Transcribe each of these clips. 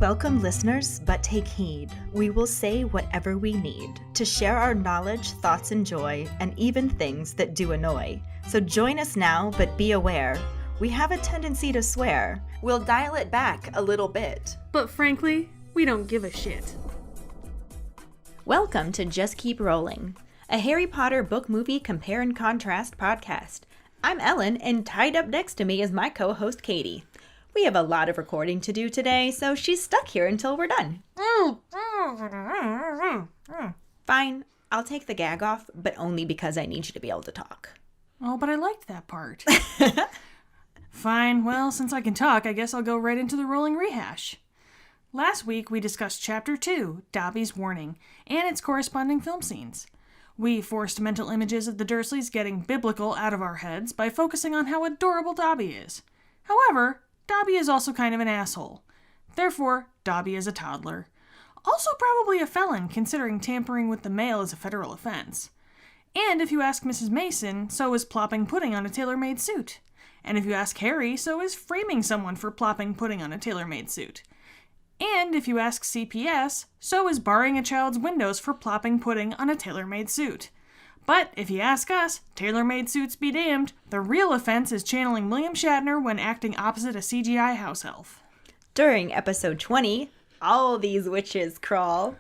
Welcome, listeners, but take heed. We will say whatever we need to share our knowledge, thoughts, and joy, and even things that do annoy. So join us now, but be aware. We have a tendency to swear. We'll dial it back a little bit. But frankly, we don't give a shit. Welcome to Just Keep Rolling, a Harry Potter book movie compare and contrast podcast. I'm Ellen, and tied up next to me is my co-host Katie. We have a lot of recording to do today, so she's stuck here until we're done. Fine, I'll take the gag off, but only because I need you to be able to talk. Oh, but I liked that part. Fine, well, since I can talk, I guess I'll go right into the rolling rehash. Last week, we discussed Chapter 2, Dobby's Warning, and its corresponding film scenes. We forced mental images of the Dursleys getting biblical out of our heads by focusing on how adorable Dobby is. However, Dobby is also kind of an asshole. Therefore, Dobby is a toddler. Also probably a felon, considering tampering with the mail is a federal offense. And if you ask Mrs. Mason, so is plopping pudding on a tailor-made suit. And if you ask Harry, so is framing someone for plopping pudding on a tailor-made suit. And if you ask CPS, so is barring a child's windows for plopping pudding on a tailor-made suit. But if you ask us, tailor-made suits be damned, the real offense is channeling William Shatner when acting opposite a CGI house elf. During episode 20, All These Witches Crawl,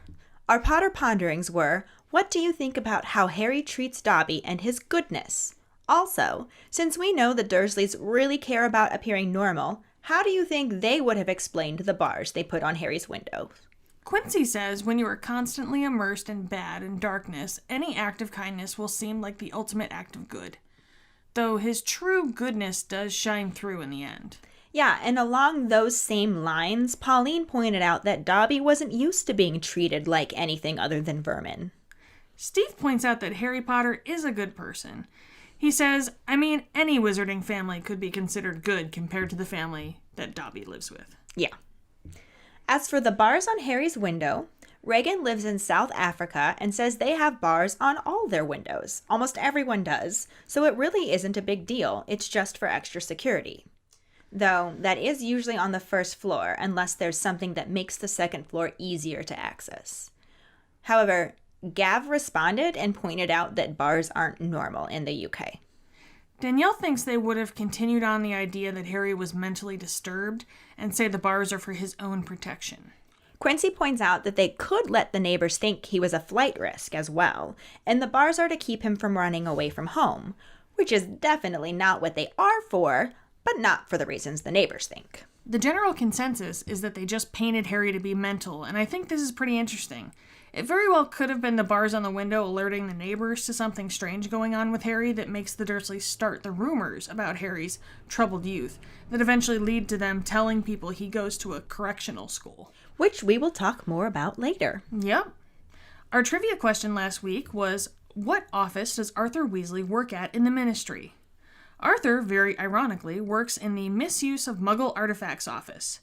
our Potter ponderings were, what do you think about how Harry treats Dobby and his goodness? Also, since we know the Dursleys really care about appearing normal, how do you think they would have explained the bars they put on Harry's window? Quincy says when you are constantly immersed in bad and darkness, any act of kindness will seem like the ultimate act of good. Though his true goodness does shine through in the end. Yeah, and along those same lines, Pauline pointed out that Dobby wasn't used to being treated like anything other than vermin. Steve points out that Harry Potter is a good person. He says, any wizarding family could be considered good compared to the family that Dobby lives with. Yeah. As for the bars on Harry's window, Regan lives in South Africa and says they have bars on all their windows. Almost everyone does, so it really isn't a big deal. It's just for extra security. Though, that is usually on the first floor, unless there's something that makes the second floor easier to access. However, Gav responded and pointed out that bars aren't normal in the UK. Danielle thinks they would have continued on the idea that Harry was mentally disturbed and say the bars are for his own protection. Quincy points out that they could let the neighbors think he was a flight risk as well, and the bars are to keep him from running away from home, which is definitely not what they are for, but not for the reasons the neighbors think. The general consensus is that they just painted Harry to be mental, and I think this is pretty interesting. It very well could have been the bars on the window alerting the neighbors to something strange going on with Harry that makes the Dursleys start the rumors about Harry's troubled youth that eventually lead to them telling people he goes to a correctional school. Which we will talk more about later. Yep. Our trivia question last week was, what office does Arthur Weasley work at in the Ministry? Arthur, very ironically, works in the Misuse of Muggle Artifacts office.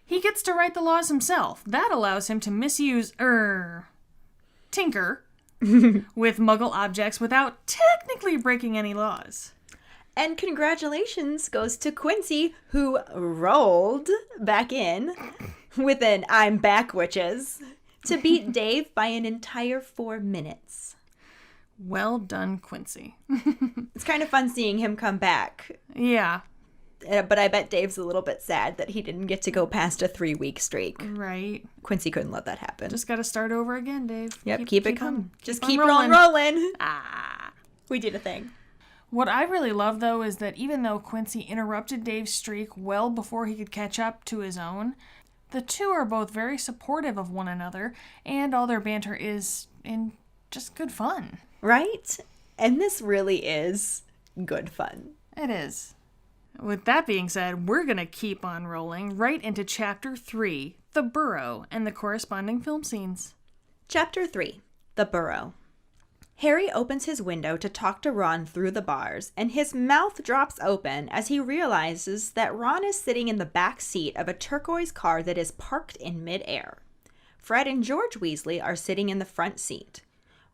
He gets to write the laws himself. That allows him to tinker with Muggle objects without technically breaking any laws. And congratulations goes to Quincy, who rolled back in with an I'm back, witches, to beat Dave by an entire 4 minutes. Well done, Quincy. It's kind of fun seeing him come back. Yeah. But I bet Dave's a little bit sad that he didn't get to go past a 3-week streak. Right. Quincy couldn't let that happen. Just got to start over again, Dave. Yep, keep it coming. Just keep rolling. rolling. Ah. We did a thing. What I really love, though, is that even though Quincy interrupted Dave's streak well before he could catch up to his own, the two are both very supportive of one another, and all their banter is in just good fun. Right? And this really is good fun. It is. With that being said, we're going to keep on rolling right into Chapter 3, The Burrow, and the corresponding film scenes. Chapter 3, The Burrow. Harry opens his window to talk to Ron through the bars, and his mouth drops open as he realizes that Ron is sitting in the back seat of a turquoise car that is parked in midair. Fred and George Weasley are sitting in the front seat.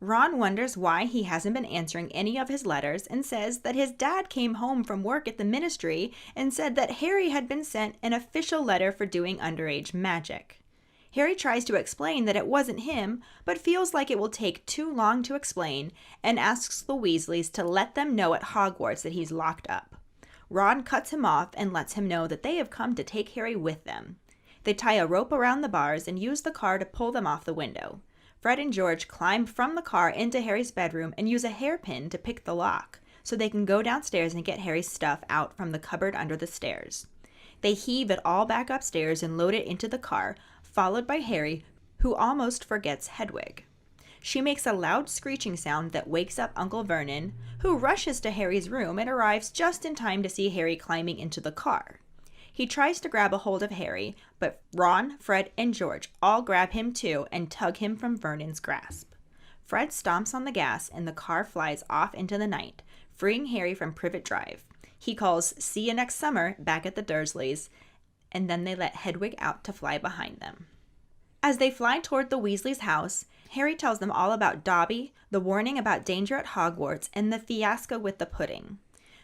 Ron wonders why he hasn't been answering any of his letters and says that his dad came home from work at the ministry and said that Harry had been sent an official letter for doing underage magic. Harry tries to explain that it wasn't him, but feels like it will take too long to explain and asks the Weasleys to let them know at Hogwarts that he's locked up. Ron cuts him off and lets him know that they have come to take Harry with them. They tie a rope around the bars and use the car to pull them off the window. Fred and George climb from the car into Harry's bedroom and use a hairpin to pick the lock, so they can go downstairs and get Harry's stuff out from the cupboard under the stairs. They heave it all back upstairs and load it into the car, followed by Harry, who almost forgets Hedwig. She makes a loud screeching sound that wakes up Uncle Vernon, who rushes to Harry's room and arrives just in time to see Harry climbing into the car. He tries to grab a hold of Harry, but Ron, Fred, and George all grab him too and tug him from Vernon's grasp. Fred stomps on the gas and the car flies off into the night, freeing Harry from Privet Drive. He calls "See you next summer" back at the Dursleys, and then they let Hedwig out to fly behind them. As they fly toward the Weasleys' house, Harry tells them all about Dobby, the warning about danger at Hogwarts, and the fiasco with the pudding.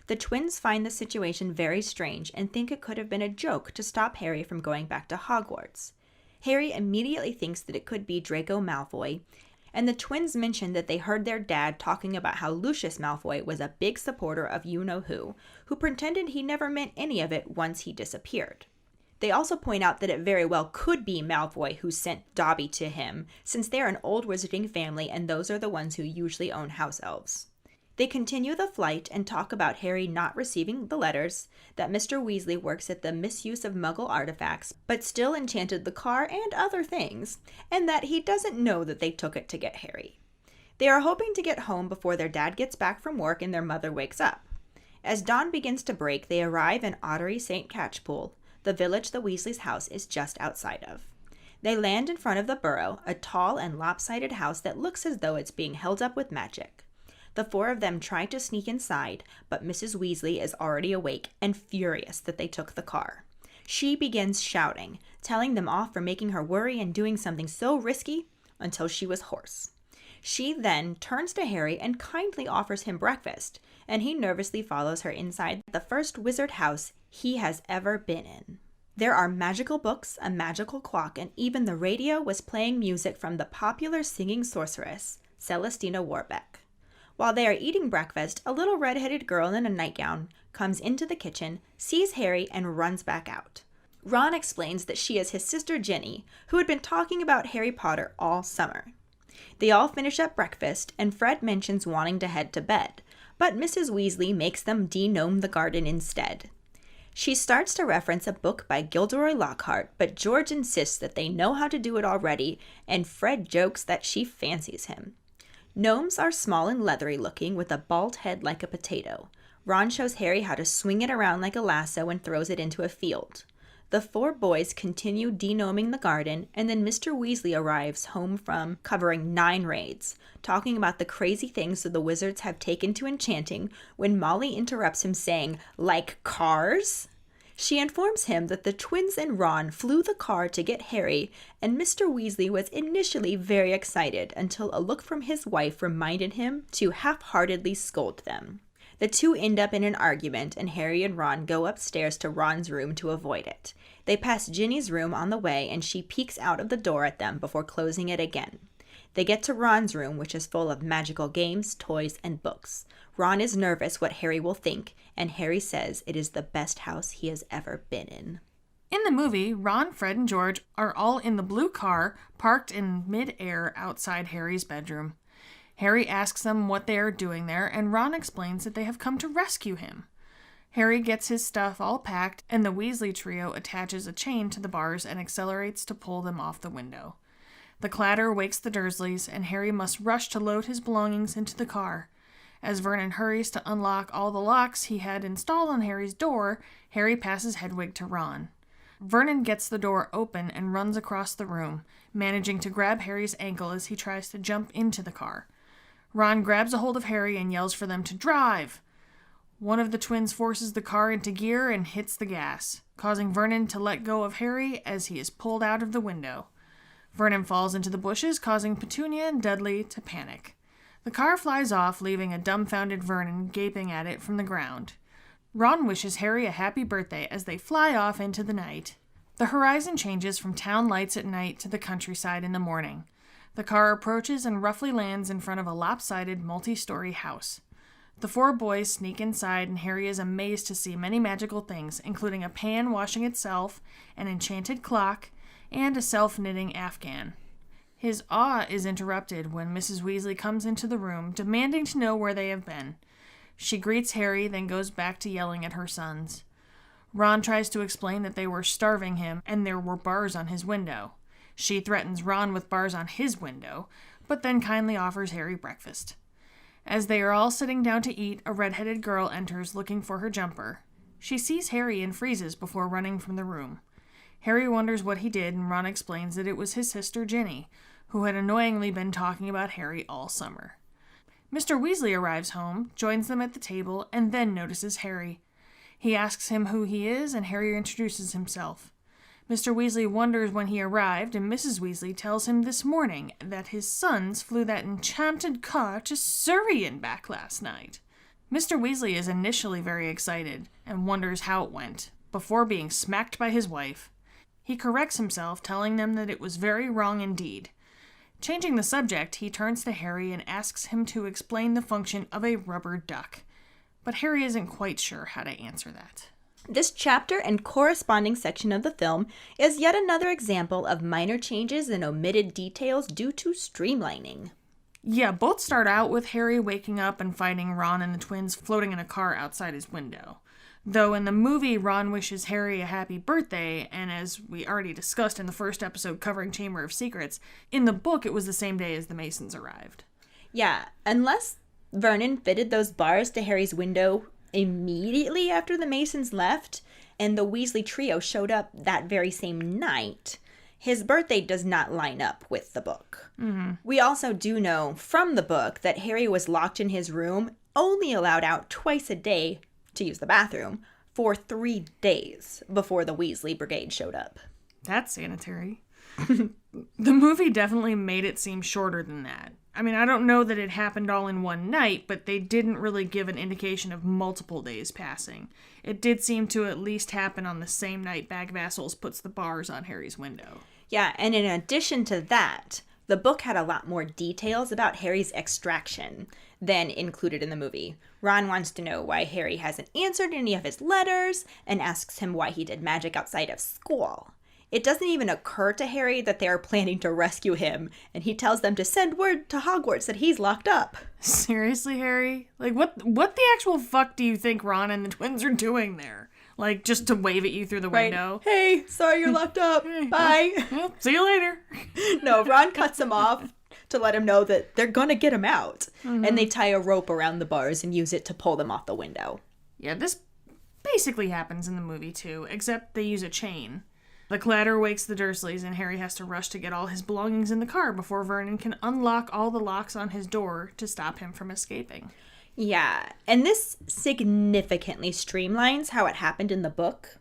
The twins find the situation very strange and think it could have been a joke to stop Harry from going back to Hogwarts. Harry immediately thinks that it could be Draco Malfoy, and the twins mention that they heard their dad talking about how Lucius Malfoy was a big supporter of you-know-who pretended he never meant any of it once he disappeared. They also point out that it very well could be Malfoy who sent Dobby to him, since they're an old wizarding family and those are the ones who usually own house elves. They continue the flight and talk about Harry not receiving the letters, that Mr. Weasley works at the misuse of Muggle artifacts, but still enchanted the car and other things, and that he doesn't know that they took it to get Harry. They are hoping to get home before their dad gets back from work and their mother wakes up. As dawn begins to break, they arrive in Ottery St. Catchpool, the village the Weasleys' house is just outside of. They land in front of the Burrow, a tall and lopsided house that looks as though it's being held up with magic. The four of them try to sneak inside, but Mrs. Weasley is already awake and furious that they took the car. She begins shouting, telling them off for making her worry and doing something so risky until she was hoarse. She then turns to Harry and kindly offers him breakfast, and he nervously follows her inside the first wizard house he has ever been in. There are magical books, a magical clock, and even the radio was playing music from the popular singing sorceress, Celestina Warbeck. While they are eating breakfast, a little red-headed girl in a nightgown comes into the kitchen, sees Harry, and runs back out. Ron explains that she is his sister Ginny, who had been talking about Harry Potter all summer. They all finish up breakfast, and Fred mentions wanting to head to bed, but Mrs. Weasley makes them de-gnome the garden instead. She starts to reference a book by Gilderoy Lockhart, but George insists that they know how to do it already, and Fred jokes that she fancies him. Gnomes are small and leathery looking with a bald head like a potato. Ron shows Harry how to swing it around like a lasso and throws it into a field. The four boys continue de-gnoming the garden, and then Mr. Weasley arrives home from covering 9 raids, talking about the crazy things that the wizards have taken to enchanting when Molly interrupts him saying, "Like cars?" She informs him that the twins and Ron flew the car to get Harry, and Mr. Weasley was initially very excited until a look from his wife reminded him to half-heartedly scold them. The two end up in an argument, and Harry and Ron go upstairs to Ron's room to avoid it. They pass Ginny's room on the way, and she peeks out of the door at them before closing it again. They get to Ron's room, which is full of magical games, toys, and books. Ron is nervous what Harry will think, and Harry says it is the best house he has ever been in. In the movie, Ron, Fred, and George are all in the blue car parked in mid-air outside Harry's bedroom. Harry asks them what they are doing there, and Ron explains that they have come to rescue him. Harry gets his stuff all packed, and the Weasley trio attaches a chain to the bars and accelerates to pull them off the window. The clatter wakes the Dursleys, and Harry must rush to load his belongings into the car. As Vernon hurries to unlock all the locks he had installed on Harry's door, Harry passes Hedwig to Ron. Vernon gets the door open and runs across the room, managing to grab Harry's ankle as he tries to jump into the car. Ron grabs a hold of Harry and yells for them to drive. One of the twins forces the car into gear and hits the gas, causing Vernon to let go of Harry as he is pulled out of the window. Vernon falls into the bushes, causing Petunia and Dudley to panic. The car flies off, leaving a dumbfounded Vernon gaping at it from the ground. Ron wishes Harry a happy birthday as they fly off into the night. The horizon changes from town lights at night to the countryside in the morning. The car approaches and roughly lands in front of a lopsided multi-story house. The four boys sneak inside, and Harry is amazed to see many magical things, including a pan washing itself, an enchanted clock, and a self-knitting afghan. His awe is interrupted when Mrs. Weasley comes into the room, demanding to know where they have been. She greets Harry, then goes back to yelling at her sons. Ron tries to explain that they were starving him and there were bars on his window. She threatens Ron with bars on his window, but then kindly offers Harry breakfast. As they are all sitting down to eat, a red-headed girl enters looking for her jumper. She sees Harry and freezes before running from the room. Harry wonders what he did, and Ron explains that it was his sister Ginny, who had annoyingly been talking about Harry all summer. Mr. Weasley arrives home, joins them at the table, and then notices Harry. He asks him who he is, and Harry introduces himself. Mr. Weasley wonders when he arrived, and Mrs. Weasley tells him this morning that his sons flew that enchanted car to Surrey and back last night. Mr. Weasley is initially very excited and wonders how it went, before being smacked by his wife. He corrects himself, telling them that it was very wrong indeed. Changing the subject, he turns to Harry and asks him to explain the function of a rubber duck. But Harry isn't quite sure how to answer that. This chapter and corresponding section of the film is yet another example of minor changes and omitted details due to streamlining. Yeah, both start out with Harry waking up and finding Ron and the twins floating in a car outside his window. Though in the movie, Ron wishes Harry a happy birthday, and as we already discussed in the first episode covering Chamber of Secrets, in the book it was the same day as the Masons arrived. Yeah, unless Vernon fitted those bars to Harry's window immediately after the Masons left, and the Weasley trio showed up that very same night, his birthday does not line up with the book. Mm-hmm. We also do know from the book that Harry was locked in his room, only allowed out twice a day to use the bathroom, for 3 days before the Weasley brigade showed up. That's sanitary. The movie definitely made it seem shorter than that. I mean, I don't know that it happened all in one night, but they didn't really give an indication of multiple days passing. It did seem to at least happen on the same night Bag of Assholes puts the bars on Harry's window. Yeah, and in addition to that, the book had a lot more details about Harry's extraction than included in the movie. Ron wants to know why Harry hasn't answered any of his letters and asks him why he did magic outside of school. It doesn't even occur to Harry that they are planning to rescue him, and he tells them to send word to Hogwarts that he's locked up. Seriously, Harry? Like, what the actual fuck do you think Ron and the twins are doing there? Like, just to wave at you through the window? Hey, sorry you're locked up. Bye. Well, see you later. No, Ron cuts him off to let him know that they're gonna get him out. Mm-hmm. And they tie a rope around the bars and use it to pull them off the window. Yeah, this basically happens in the movie, too, except they use a chain. The clatter wakes the Dursleys, and Harry has to rush to get all his belongings in the car before Vernon can unlock all the locks on his door to stop him from escaping. Yeah, and this significantly streamlines how it happened in the book.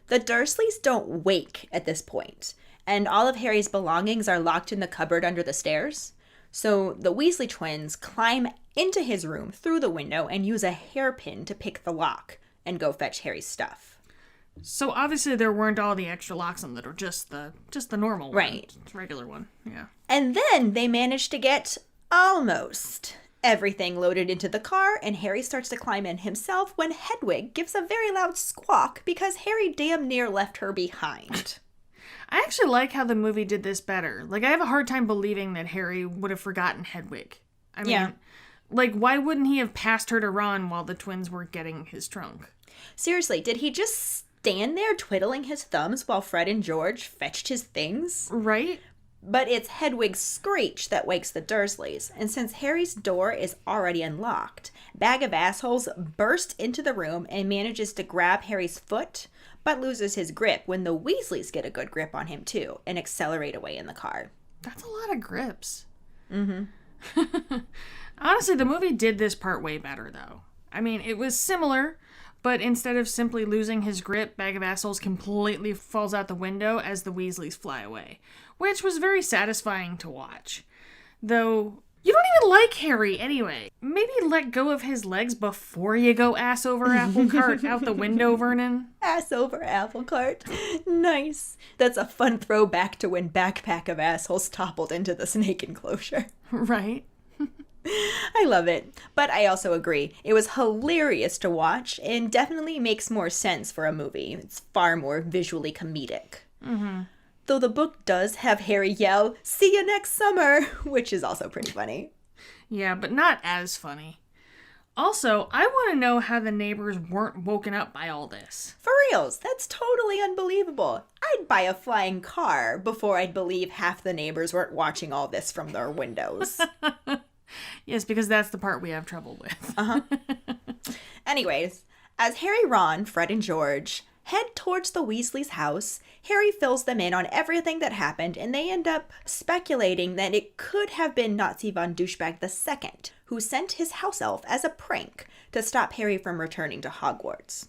The Dursleys don't wake at this point, and all of Harry's belongings are locked in the cupboard under the stairs. So the Weasley twins climb into his room through the window and use a hairpin to pick the lock and go fetch Harry's stuff. So obviously there weren't all the extra locks on the door, just the normal one. Right. Regular one, yeah. And then they managed to get almost everything loaded into the car, and Harry starts to climb in himself when Hedwig gives a very loud squawk because Harry damn near left her behind. I actually like how the movie did this better. Like, I have a hard time believing that Harry would have forgotten Hedwig. I mean, yeah. Like, why wouldn't he have passed her to Ron while the twins were getting his trunk? Seriously, did he just stand there twiddling his thumbs while Fred and George fetched his things? Right? But it's Hedwig's screech that wakes the Dursleys, and since Harry's door is already unlocked, Bag of Assholes bursts into the room and manages to grab Harry's foot, but loses his grip when the Weasleys get a good grip on him too, and accelerate away in the car. That's a lot of grips. Mm-hmm. Honestly, the movie did this part way better, though. I mean, it was similar, but instead of simply losing his grip, Bag of Assholes completely falls out the window as the Weasleys fly away, which was very satisfying to watch. Though, You don't even like Harry anyway. Maybe let go of his legs before you go ass over apple cart out the window, Vernon. Ass over apple cart. Nice. That's a fun throwback to when Backpack of Assholes toppled into the snake enclosure. Right? I love it. But I also agree. It was hilarious to watch and definitely makes more sense for a movie. It's far more visually comedic. Mm-hmm. Though the book does have Harry yell, "See you next summer," which is also pretty funny. Yeah, but not as funny. Also, I want to know how the neighbors weren't woken up by all this. For reals, that's totally unbelievable. I'd buy a flying car before I'd believe half the neighbors weren't watching all this from their windows. Yes, because that's the part we have trouble with. Anyways, as Harry, Ron, Fred, and George head towards the Weasleys' house, Harry fills them in on everything that happened, and they end up speculating that it could have been Nazi von Douchebag II, who sent his house elf as a prank to stop Harry from returning to Hogwarts.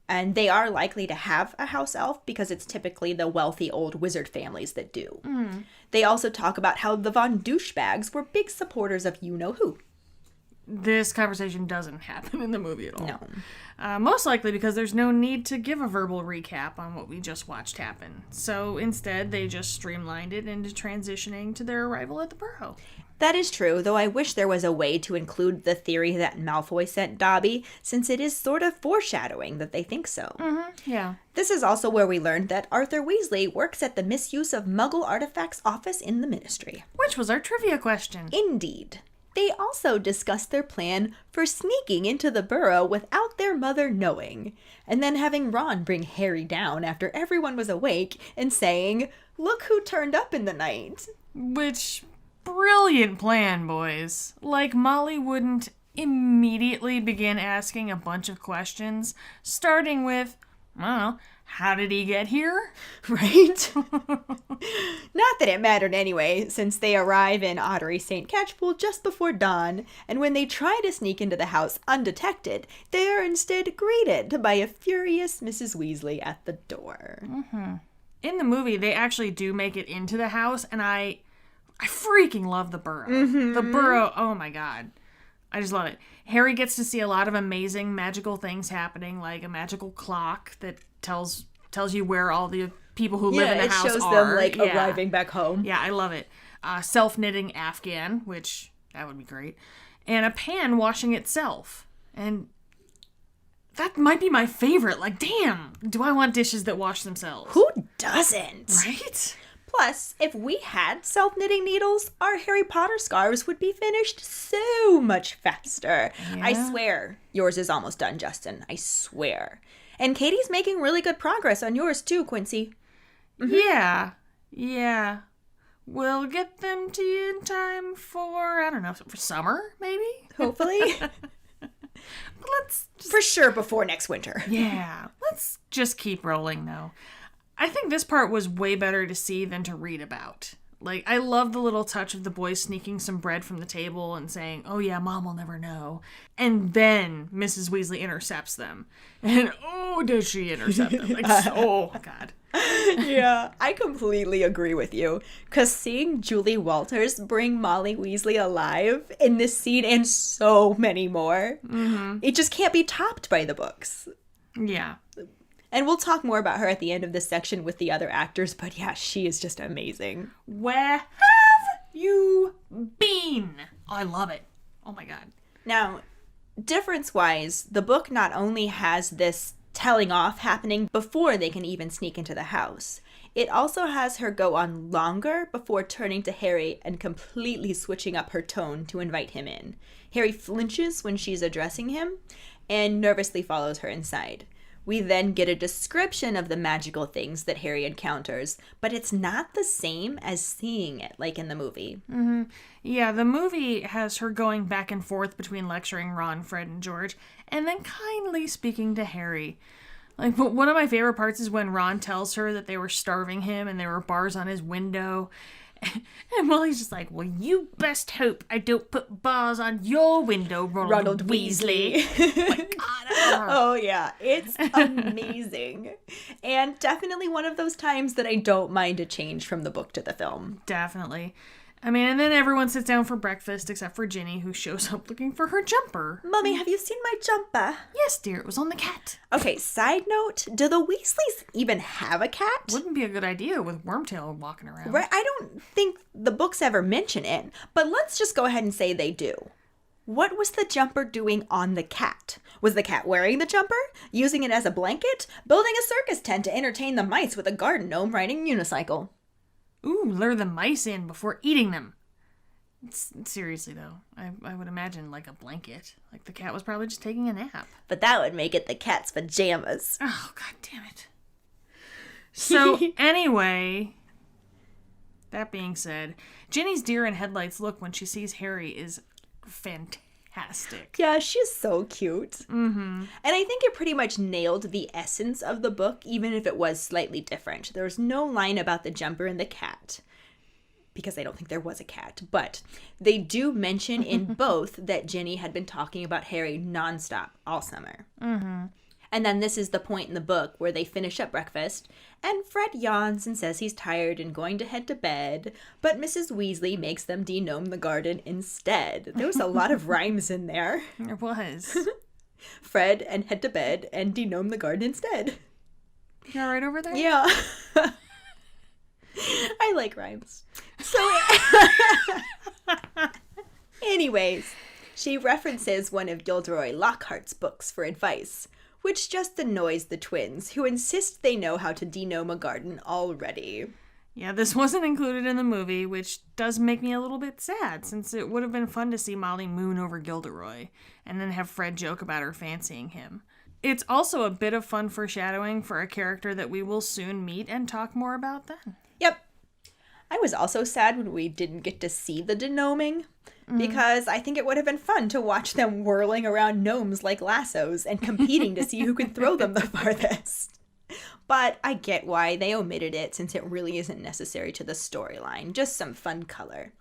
And they are likely to have a house elf because it's typically the wealthy old wizard families that do. Mm. They also talk about how the von Douchebags were big supporters of you-know-who. This conversation doesn't happen in the movie at all. No. Most likely because there's no need to give a verbal recap on what we just watched happen. So instead, they just streamlined it into transitioning to their arrival at the Burrow. That is true, though I wish there was a way to include the theory that Malfoy sent Dobby, since it is sort of foreshadowing that they think so. Mm-hmm, yeah. This is also where we learned that Arthur Weasley works at the Misuse of Muggle Artifacts office in the Ministry. Which was our trivia question. Indeed. They also discussed their plan for sneaking into the Burrow without their mother knowing, and then having Ron bring Harry down after everyone was awake and saying, "Look who turned up in the night." Which, brilliant plan, boys. Like Molly wouldn't immediately begin asking a bunch of questions, starting with, I don't know, how did he get here? Right? Not that it mattered anyway, since they arrive in Ottery St. Catchpool just before dawn, and when they try to sneak into the house undetected, they are instead greeted by a furious Mrs. Weasley at the door. Mm-hmm. In the movie, they actually do make it into the house, and I freaking love the Burrow. Mm-hmm. The Burrow, oh my god. I just love it. Harry gets to see a lot of amazing magical things happening, like a magical clock that tells you where all the people who live in the house are. Yeah, it shows them, arriving back home. Yeah, I love it. Self-knitting Afghan, which, that would be great. And a pan washing itself. And that might be my favorite. Like, damn, do I want dishes that wash themselves? Who doesn't? Right? Plus, if we had self-knitting needles, our Harry Potter scarves would be finished so much faster. Yeah. I swear. Yours is almost done, Justin. I swear. And Katie's making really good progress on yours too, Quincy. Mm-hmm. Yeah. We'll get them to you in time for, I don't know, for summer, maybe? Hopefully. But let's for sure before next winter. Yeah. Let's just keep rolling, though. I think this part was way better to see than to read about. Like, I love the little touch of the boys sneaking some bread from the table and saying, "Oh yeah, Mom will never know." And then Mrs. Weasley intercepts them. And oh, does she intercept them? Like, oh, God. Yeah, I completely agree with you. Because seeing Julie Walters bring Molly Weasley alive in this scene and so many more, it just can't be topped by the books. Yeah. And we'll talk more about her at the end of this section with the other actors, but yeah, she is just amazing. Where have you been? Oh, I love it. Oh my god. Now, difference-wise, the book not only has this telling off happening before they can even sneak into the house, it also has her go on longer before turning to Harry and completely switching up her tone to invite him in. Harry flinches when she's addressing him and nervously follows her inside. We then get a description of the magical things that Harry encounters, but it's not the same as seeing it, like in the movie. Mm-hmm. Yeah, the movie has her going back and forth between lecturing Ron, Fred, and George, and then kindly speaking to Harry. Like, one of my favorite parts is when Ron tells her that they were starving him and there were bars on his window. And Molly's just like, "Well, you best hope I don't put bars on your window, Ronald Weasley." My God. Oh, yeah. It's amazing. And definitely one of those times that I don't mind a change from the book to the film. Definitely. I mean, and then everyone sits down for breakfast except for Ginny, who shows up looking for her jumper. Mummy, have you seen my jumper? Yes, dear, it was on the cat. Okay, side note, do the Weasleys even have a cat? Wouldn't be a good idea with Wormtail walking around. Right, I don't think the books ever mention it, but let's just go ahead and say they do. What was the jumper doing on the cat? Was the cat wearing the jumper? Using it as a blanket? Building a circus tent to entertain the mice with a garden gnome riding unicycle? Ooh, lure the mice in before eating them. Seriously, though, I would imagine like a blanket. Like the cat was probably just taking a nap. But that would make it the cat's pajamas. Oh, god damn it. So, anyway, that being said, Ginny's deer in headlights look when she sees Harry is fantastic. Yeah, she's so cute. Mm-hmm. And I think it pretty much nailed the essence of the book, even if it was slightly different. There was no line about the jumper and the cat, because I don't think there was a cat. But they do mention in both that Ginny had been talking about Harry nonstop all summer. Mm-hmm. And then this is the point in the book where they finish up breakfast, and Fred yawns and says he's tired and going to head to bed, but Mrs. Weasley makes them denome the garden instead. There was a lot of rhymes in there. There was. Fred and head to bed and denome the garden instead. You all right over there? Yeah. I like rhymes. So, anyways, she references one of Gilderoy Lockhart's books for advice, which just annoys the twins, who insist they know how to denome a garden already. Yeah, this wasn't included in the movie, which does make me a little bit sad, since it would have been fun to see Molly moon over Gilderoy, and then have Fred joke about her fancying him. It's also a bit of fun foreshadowing for a character that we will soon meet and talk more about then. Yep. I was also sad when we didn't get to see the denoming, because I think it would have been fun to watch them whirling around gnomes like lassos and competing to see who can throw them the farthest. But I get why they omitted it, since it really isn't necessary to the storyline, just some fun color.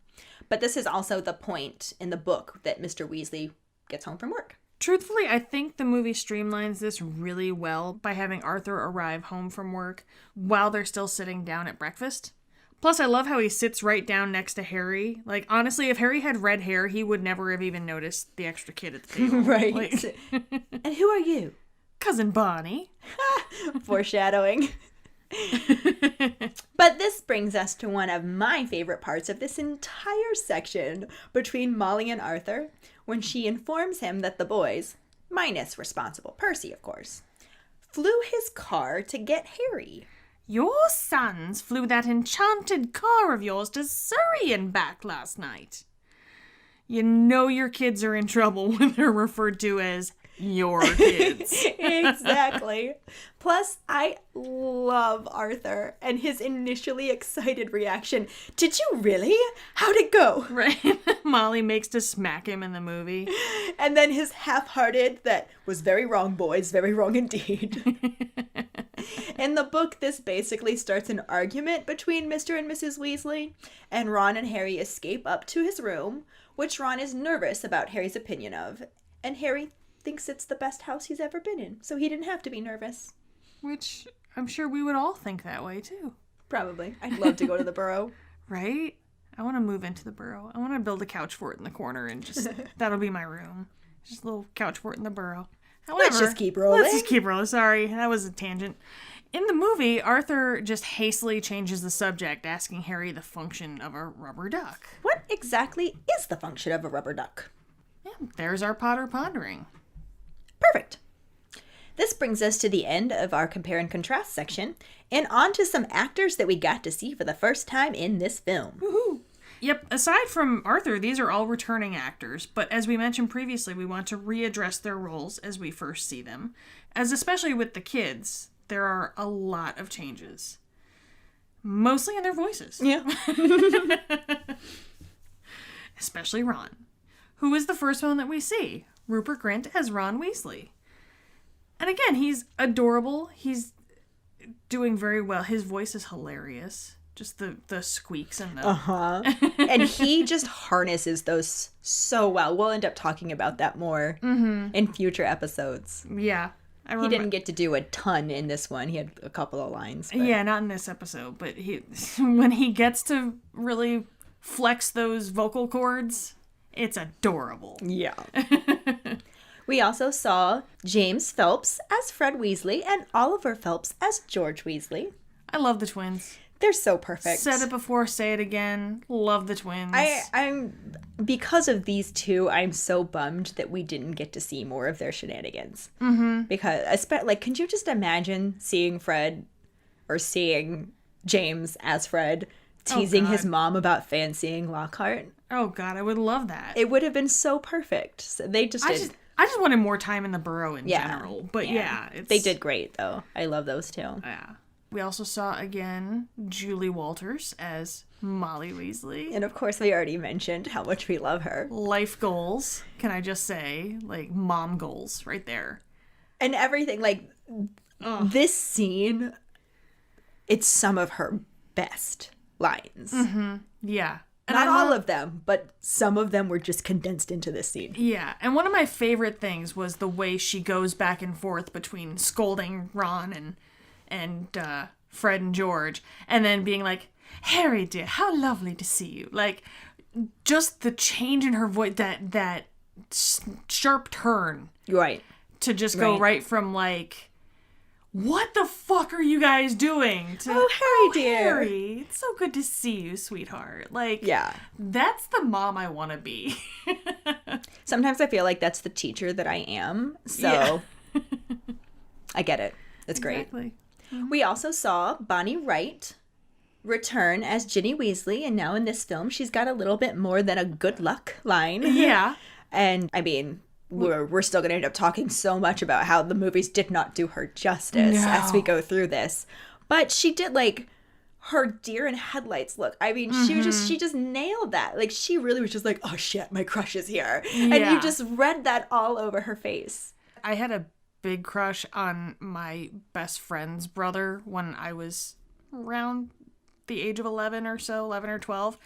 But this is also the point in the book that Mr. Weasley gets home from work. Truthfully, I think the movie streamlines this really well by having Arthur arrive home from work while they're still sitting down at breakfast. Plus, I love how he sits right down next to Harry. Like, honestly, if Harry had red hair, he would never have even noticed the extra kid at the table. Right. Like, And who are you? Cousin Bonnie. Foreshadowing. But this brings us to one of my favorite parts of this entire section between Molly and Arthur, when she informs him that the boys, minus responsible Percy, of course, flew his car to get Harry. Your sons flew that enchanted car of yours to Surrey and back last night. You know your kids are in trouble when they're referred to as your kids. Exactly. Plus, I love Arthur and his initially excited reaction. Did you really? How'd it go? Right? Molly makes to smack him in the movie. And then his half-hearted, that was very wrong, boys, very wrong indeed. In the book, this basically starts an argument between Mr. and Mrs. Weasley, and Ron and Harry escape up to his room, which Ron is nervous about Harry's opinion of, and Harry thinks it's the best house he's ever been in, so he didn't have to be nervous. Which I'm sure we would all think that way, too. Probably. I'd love to go to the Burrow. Right? I want to move into the Burrow. I want to build a couch fort in the corner and just, that'll be my room. Just a little couch fort in the Burrow. However, Let's just keep rolling. Sorry, that was a tangent. In the movie, Arthur just hastily changes the subject, asking Harry the function of a rubber duck. What exactly is the function of a rubber duck? Yeah, there's our Potter pondering. Perfect. This brings us to the end of our compare and contrast section, and on to some actors that we got to see for the first time in this film. Woohoo! Yep, aside from Arthur, these are all returning actors, but as we mentioned previously, we want to readdress their roles as we first see them, as especially with the kids, there are a lot of changes. Mostly in their voices. Yeah. Especially Ron, who is the first one that we see. Rupert Grint as Ron Weasley. And again, he's adorable. He's doing very well. His voice is hilarious. Just the squeaks and the... Uh-huh. And he just harnesses those so well. We'll end up talking about that more in future episodes. Yeah. He didn't get to do a ton in this one. He had a couple of lines. But... Yeah, not in this episode. But when he gets to really flex those vocal cords. It's adorable. Yeah. We also saw James Phelps as Fred Weasley and Oliver Phelps as George Weasley. I love the twins. They're so perfect. Said it before, say it again. Love the twins. I'm because of these two, I'm so bummed that we didn't get to see more of their shenanigans. Mm-hmm. Because, like, could you just imagine seeing Fred or seeing James as Fred teasing his mom about fancying Lockhart? Oh, God, I would love that. It would have been so perfect. So they just did. I just wanted more time in the Burrow in general. But they did great, though. I love those two. Yeah. We also saw, again, Julie Walters as Molly Weasley. And, of course, we already mentioned how much we love her. Life goals, can I just say. Like, mom goals right there. And everything. Like, this scene, it's some of her best lines. Mm-hmm. Yeah. And Not all of them, but some of them were just condensed into this scene. Yeah. And one of my favorite things was the way she goes back and forth between scolding Ron and Fred and George, and then being like, Harry, dear, how lovely to see you. Like, just the change in her voice, that sharp turn. Right. To just go right from, like, what the fuck are you guys doing? To, Harry, dear. Harry, it's so good to see you, sweetheart. Like, that's the mom I want to be. Sometimes I feel like that's the teacher that I am, so I get it. It's great. Exactly. We also saw Bonnie Wright return as Ginny Weasley, and now in this film, she's got a little bit more than a good luck line. Yeah. And, I mean, we're still going to end up talking so much about how the movies did not do her justice as we go through this. But she did, like, her deer in headlights look. I mean, she just nailed that. Like, she really was just like, oh, shit, my crush is here. Yeah. And you just read that all over her face. I had a big crush on my best friend's brother when I was around the age of 11 or so, 11 or 12.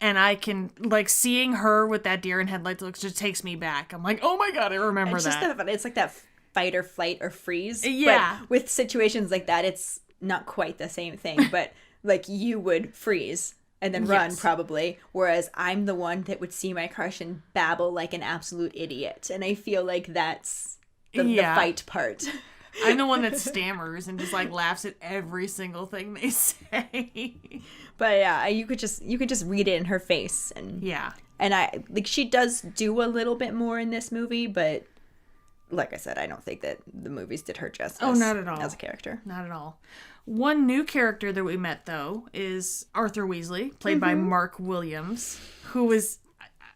And I can, like, seeing her with that deer in headlights looks just takes me back. I'm like, oh my God, I remember that. It's like that fight or flight or freeze. Yeah. But with situations like that, it's not quite the same thing. But, like, you would freeze and then run, probably. Whereas I'm the one that would see my crush and babble like an absolute idiot. And I feel like that's the fight part. I'm the one that stammers and just, like, laughs at every single thing they say. But yeah, you could just read it in her face, and I like she does do a little bit more in this movie, but like I said, I don't think that the movies did her justice. Oh, not at all. As a character, not at all. One new character that we met though is Arthur Weasley, played by Mark Williams, who is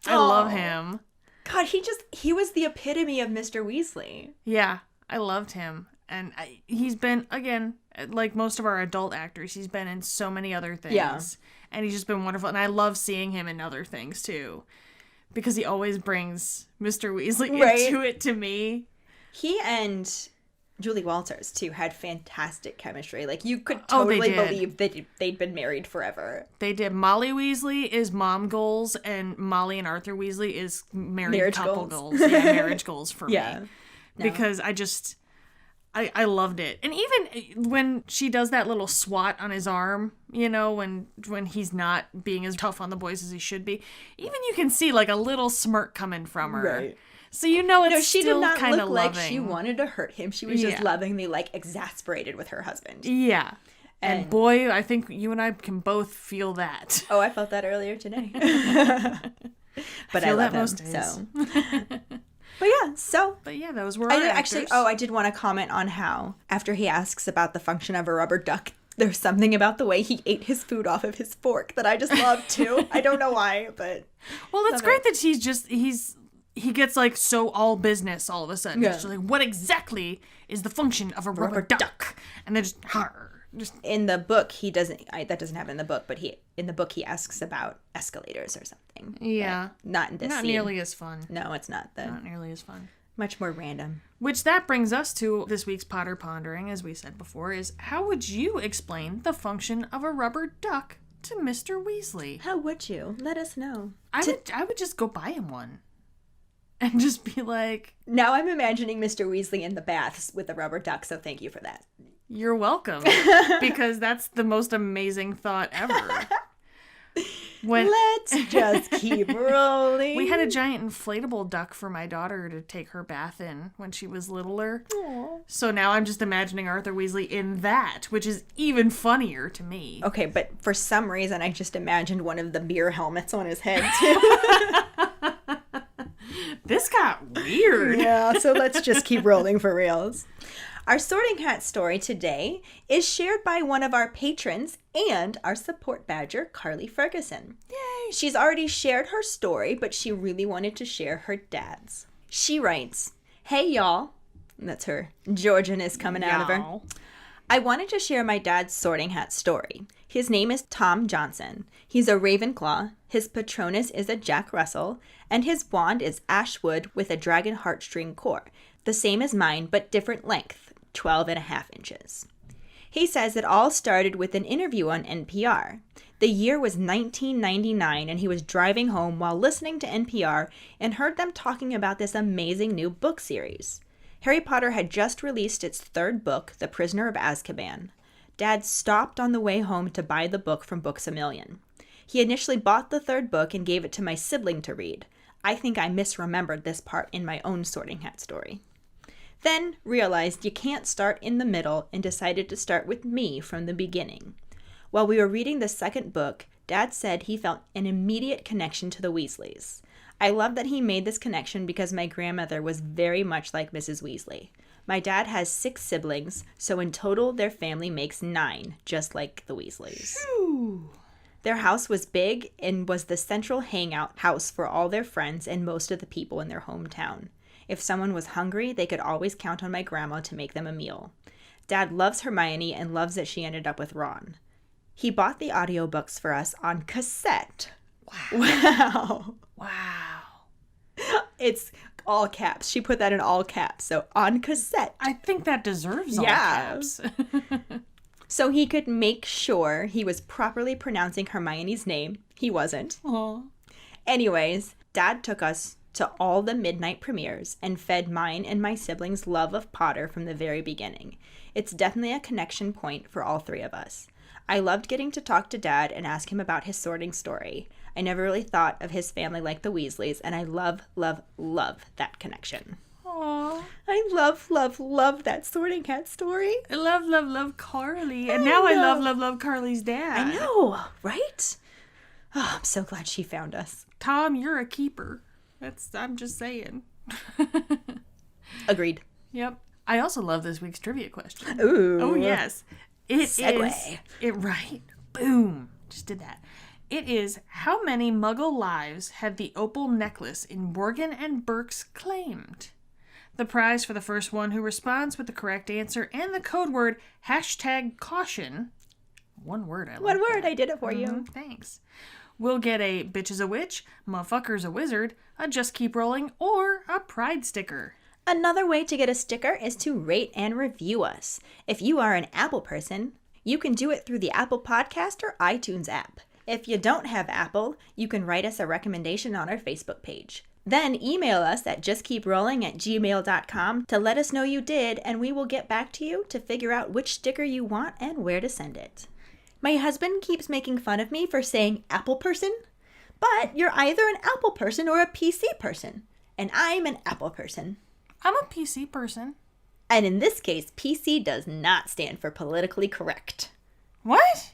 I love him. God, he was the epitome of Mr. Weasley. Yeah, I loved him. And he's been, again, like most of our adult actors, he's been in so many other things. Yeah. And he's just been wonderful. And I love seeing him in other things, too. Because he always brings Mr. Weasley into it to me. He and Julie Walters, too, had fantastic chemistry. Like, you could totally believe that they'd been married forever. They did. Molly Weasley is mom goals, and Molly and Arthur Weasley is marriage couple goals. Yeah, marriage goals for me. No. Because I loved it. And even when she does that little swat on his arm, you know, when he's not being as tough on the boys as he should be, even you can see like a little smirk coming from her. Right. So you know it's still kind of loving. She did not look like she wanted to hurt him. She was just lovingly like exasperated with her husband. Yeah. And boy, I think you and I can both feel that. Oh, I felt that earlier today. But I love him, so. But yeah, those were our actors. I did want to comment on how, after he asks about the function of a rubber duck, there's something about the way he ate his food off of his fork that I just love, too. I don't know why, but... Well, it's great that he gets, like, so all business all of a sudden. Yeah. It's like, what exactly is the function of a rubber duck? And then just... In the book, he doesn't... that doesn't happen in the book, but in the book, he asks about escalators or something. Yeah. Not in this scene. Not nearly as fun. No, it's not. Not nearly as fun. Much more random. Which that brings us to this week's Potter Pondering, as we said before, is how would you explain the function of a rubber duck to Mr. Weasley? How would you? Let us know. I would just go buy him one. And just be like... Now I'm imagining Mr. Weasley in the baths with a rubber duck, so thank you for that. You're welcome. Because that's the most amazing thought ever. Let's just keep rolling. We had a giant inflatable duck for my daughter to take her bath in when she was littler. Aww. So now I'm just imagining Arthur Weasley in that, which is even funnier to me. Okay, but for some reason I just imagined one of the beer helmets on his head too. This got weird. Yeah, so let's just keep rolling for reals. Our Sorting Hat story today is shared by one of our patrons and our support badger, Carly Ferguson. Yay! She's already shared her story, but she really wanted to share her dad's. She writes, "Hey y'all," that's her Georgian-ness coming out of her. Y'all. "I wanted to share my dad's Sorting Hat story. His name is Tom Johnson. He's a Ravenclaw, his Patronus is a Jack Russell, and his wand is ash wood with a dragon heartstring core, the same as mine but different length, 12.5 inches. He says it all started with an interview on NPR. The year was 1999 and he was driving home while listening to NPR and heard them talking about this amazing new book series. Harry Potter had just released its third book, The Prisoner of Azkaban. Dad stopped on the way home to buy the book from Books A Million. He initially bought the third book and gave it to my sibling to read. I think I misremembered this part in my own Sorting Hat story. Then realized you can't start in the middle and decided to start with me from the beginning. While we were reading the second book, Dad said he felt an immediate connection to the Weasleys. I love that he made this connection because my grandmother was very much like Mrs. Weasley. My dad has 6 siblings, so in total their family makes 9, just like the Weasleys. Ooh. Their house was big and was the central hangout house for all their friends and most of the people in their hometown. If someone was hungry, they could always count on my grandma to make them a meal. Dad loves Hermione and loves that she ended up with Ron. He bought the audiobooks for us on cassette. Wow. Wow. It's all caps. She put that in all caps, so on cassette. I think that deserves all caps. So he could make sure he was properly pronouncing Hermione's name. He wasn't. Aww. Anyways, Dad took us to all the midnight premieres and fed mine and my siblings' love of Potter from the very beginning. It's definitely a connection point for all 3 of us. I loved getting to talk to Dad and ask him about his sorting story. I never really thought of his family like the Weasleys, and I love, love, love that connection. Aww. I love, love, love that Sorting Hat story. I love, love, love Carly. And now I love, love, love Carly's dad. I know, right? Oh, I'm so glad she found us. Tom, you're a keeper. I'm just saying. Agreed. Yep. I also love this week's trivia question. Ooh. Oh, yes. Segue. Right. Boom. Just did that. It is, how many Muggle lives had the opal necklace in Borgin and Burke's claimed? The prize for the first one who responds with the correct answer and the code word #caution. One word, I like One word, that. I did it for you. Thanks. We'll get a Bitch is a Witch, Motherfucker's a Wizard, a Just Keep Rolling, or a Pride sticker. Another way to get a sticker is to rate and review us. If you are an Apple person, you can do it through the Apple Podcast or iTunes app. If you don't have Apple, you can write us a recommendation on our Facebook page. Then email us at justkeeprolling@gmail.com to let us know you did, and we will get back to you to figure out which sticker you want and where to send it. My husband keeps making fun of me for saying Apple person, but you're either an Apple person or a PC person, and I'm an Apple person. I'm a PC person. And in this case, PC does not stand for politically correct. What?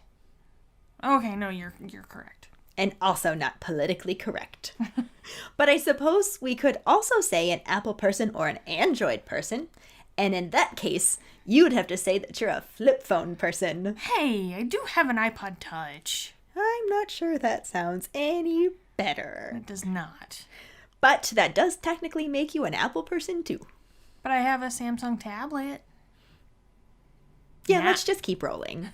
Okay, no, you're correct. And also not politically correct. But I suppose we could also say an Apple person or an Android person. And in that case, you'd have to say that you're a flip phone person. Hey, I do have an iPod Touch. I'm not sure that sounds any better. It does not. But that does technically make you an Apple person too. But I have a Samsung tablet. Yeah, Nah. let's just keep rolling.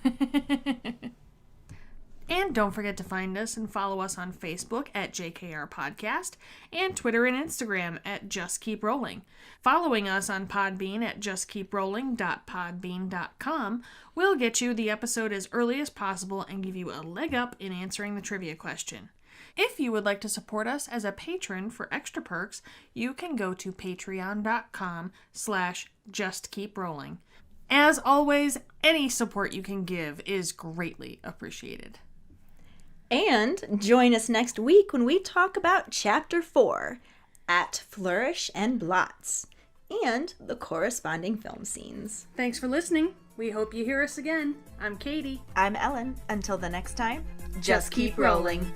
And don't forget to find us and follow us on Facebook at JKR Podcast and Twitter and Instagram at Just Keep Rolling. Following us on Podbean at justkeeprolling.podbean.com will get you the episode as early as possible and give you a leg up in answering the trivia question. If you would like to support us as a patron for extra perks, you can go to patreon.com/justkeeprolling. As always, any support you can give is greatly appreciated. And join us next week when we talk about Chapter 4, At Flourish and Blots, and the corresponding film scenes. Thanks for listening. We hope you hear us again. I'm Katie. I'm Ellen. Until the next time, just keep rolling.